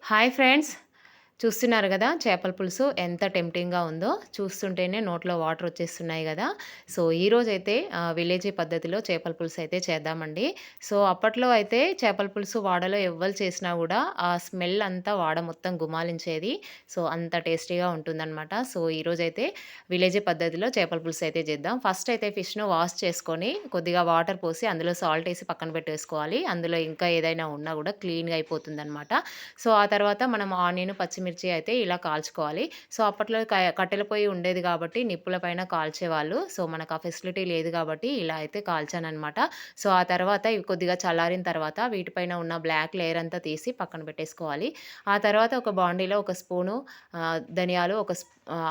Hi friends. చూస్తున్నారు గదా! చేపల పులుసు ఎంత టెంప్టింగ్‌గా ఉందో. చూస్తుంటేనే నోట్లో వాటర్ వచ్చేస్తున్నాయి గదా! సో, ఈరోజైతే విలేజీ పద్ధతిలో చేపల పులుసు అయితే చేద్దామండి. సో, అప్పట్లో అయితే చేపల పులుసు వాడలో ఎవ్వలు చేసినా గూడా ఆ స్మెల్ అంతా వాడ మొత్తం గుమాలించేది. సో, అంత టేస్టీగా ఉంటుందనమాట. సో, ఈరోజైతే విలేజీ పద్ధతిలో చేపల పులుసు అయితే చేద్దాం. ఫస్ట్ అయితే ఫిష్‌ను వాష్ చేసుకొని కొద్దిగా వాటర్ పోసి అందులో సాల్ట్ ఏసి పక్కన పెట్టేసుకోవాలి. అందులో ఇంకా ఏదైనా ఉన్నా గూడా క్లీన్‌గా అయిపోతుందనమాట. సో, ఆ తర్వాత మనం ఆనియన్, పచ్చిమిర్చి అయితే ఇలా కాల్చుకోవాలి. సో, అప్పట్లో కట్టెల పొయ్యి ఉండేది గాబట్టి నిప్పుల పైన కాల్చేవాళ్ళు. సో, మనకు ఆ ఫెసిలిటీ లేదు గాబట్టి ఇలా అయితే కాల్చాననమాట. సో, ఆ తర్వాత ఇవి కొద్దిగా చల్లారిన తర్వాత వీటిపైన ఉన్న బ్లాక్ లేయర్ అంతా తీసి పక్కన పెట్టేసుకోవాలి. ఆ తర్వాత ఒక బాండీలో ఒక స్పూను ధనియాలు,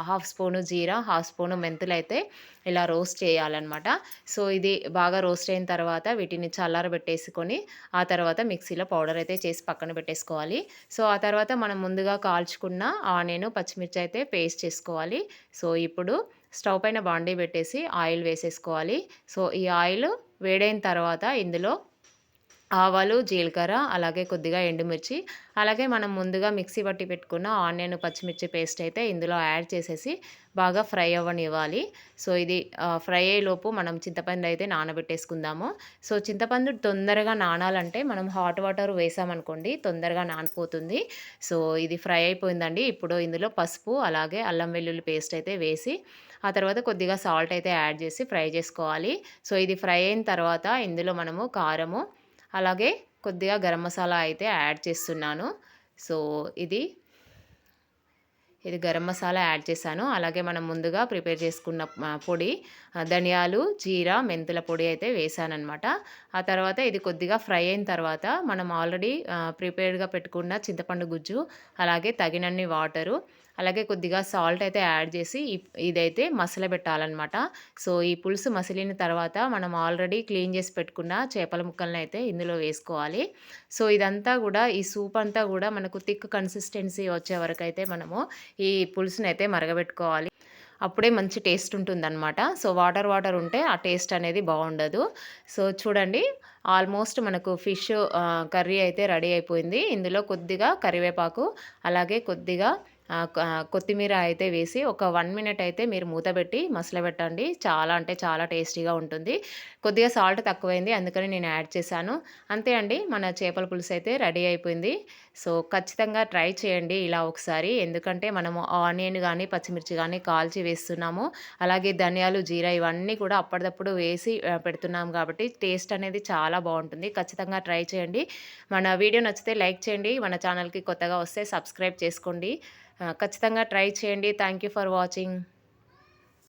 హాఫ్ స్పూను జీరా, హాఫ్ స్పూను మెంతులైతే ఇలా రోస్ట్ చేయాలనమాట. సో, ఇది బాగా రోస్ట్ అయిన తర్వాత వీటిని చల్లారబెట్టేసుకొని ఆ తర్వాత మిక్సీలో పౌడర్ అయితే చేసి పక్కన పెట్టేసుకోవాలి. సో, ఆ తర్వాత మనం ముందుగా కాల్చుకున్న ఆనియను, పచ్చిమిర్చి అయితే పేస్ట్ చేసుకోవాలి. సో, ఇప్పుడు స్టవ్ పైన బాండీ పెట్టేసి ఆయిల్ వేసేసుకోవాలి. సో, ఈ ఆయిల్ వేడైన తర్వాత ఇందులో ఆవాలు, జీలకర్ర, అలాగే కొద్దిగా ఎండుమిర్చి, అలాగే మనం ముందుగా మిక్సీ పట్టి పెట్టుకున్న ఆనియన్, పచ్చిమిర్చి పేస్ట్ అయితే ఇందులో యాడ్ చేసేసి బాగా ఫ్రై అవ్వనివ్వాలి. సో, ఇది ఫ్రై అయ్యేలోపు మనం చింతపండు అయితే నానబెట్టేసుకుందాము. సో, చింతపండు తొందరగా నానాలంటే మనం హాట్ వాటర్ వేసామనుకోండి తొందరగా నానిపోతుంది. సో, ఇది ఫ్రై అయిపోయిందండి. ఇప్పుడు ఇందులో పసుపు, అలాగే అల్లం వెల్లుల్లి పేస్ట్ అయితే వేసి ఆ తర్వాత కొద్దిగా సాల్ట్ అయితే యాడ్ చేసి ఫ్రై చేసుకోవాలి. సో, ఇది ఫ్రై అయిన తర్వాత ఇందులో మనము కారము, అలాగే కొద్దిగా గరం మసాలా అయితే యాడ్ చేస్తున్నాను. సో, ఇది గరం మసాలా యాడ్ చేశాను. అలాగే మనం ముందుగా ప్రిపేర్ చేసుకున్న పొడి ధనియాలు, జీరా, మెంతుల పొడి అయితే వేశాననమాట. ఆ తర్వాత ఇది కొద్దిగా ఫ్రై అయిన తర్వాత మనం ఆల్రెడీ ప్రిపేర్డ్‌గా పెట్టుకున్న చింతపండు గుజ్జు, అలాగే తగినన్ని వాటరు, అలాగే కొద్దిగా సాల్ట్ అయితే యాడ్ చేసి ఇదైతే మసలబెట్టాలనమాట. సో, ఈ పులుసు మసిలిన తర్వాత మనం ఆల్రెడీ క్లీన్ చేసి పెట్టుకున్న చేపల ముక్కలనైతే ఇందులో వేసుకోవాలి. సో, ఇదంతా గూడా ఈ సూప్ అంతా గూడా మనకు థిక్ కన్సిస్టెన్సీ వచ్చే వరకైతే మనము ఈ పులుసునైతే మరగబెట్టుకోవాలి. అప్పుడే మంచి టేస్ట్ ఉంటుందనమాట. సో, వాటర్ వాటర్ ఉంటే ఆ టేస్ట్ అనేది బావుండదు. సో, చూడండి ఆల్మోస్ట్ మనకు ఫిష్ కర్రీ అయితే రెడీ అయిపోయింది. ఇందులో కొద్దిగా కరివేపాకు, అలాగే కొద్దిగా కొత్తిమీర అయితే వేసి ఒక 1 మినిట్ అయితే మీరు మూతబెట్టి మసలబెట్టండి. చాలా అంటే చాలా టేస్టీగా ఉంటుంది. కొద్దిగా సాల్ట్ తక్కువైంది అందుకని నేను యాడ్ చేశాను. అంతే అండి, మన చేపల పులుసు అయితే రెడీ అయిపోయింది. సో, ఖచ్చితంగా ట్రై చేయండి ఇలా ఒకసారి. ఎందుకంటే మనము ఆనియన్ గానీ, పచ్చిమిర్చి గానీ కాల్చి వేస్తున్నాము. అలాగే ధనియాలు, జీరా ఇవన్నీ కూడా అప్పటిదప్పుడు వేసి పెడుతున్నాం కాబట్టి టేస్ట్ అనేది చాలా బావుంటుంది. ఖచ్చితంగా ట్రై చేయండి. మన వీడియో నచ్చితే లైక్ చేయండి. మన ఛానల్‌కి కొత్తగా వస్తే సబ్స్క్రైబ్ చేసుకోండి. ఖచ్చితంగా ట్రై చేయండి. Thank you for watching.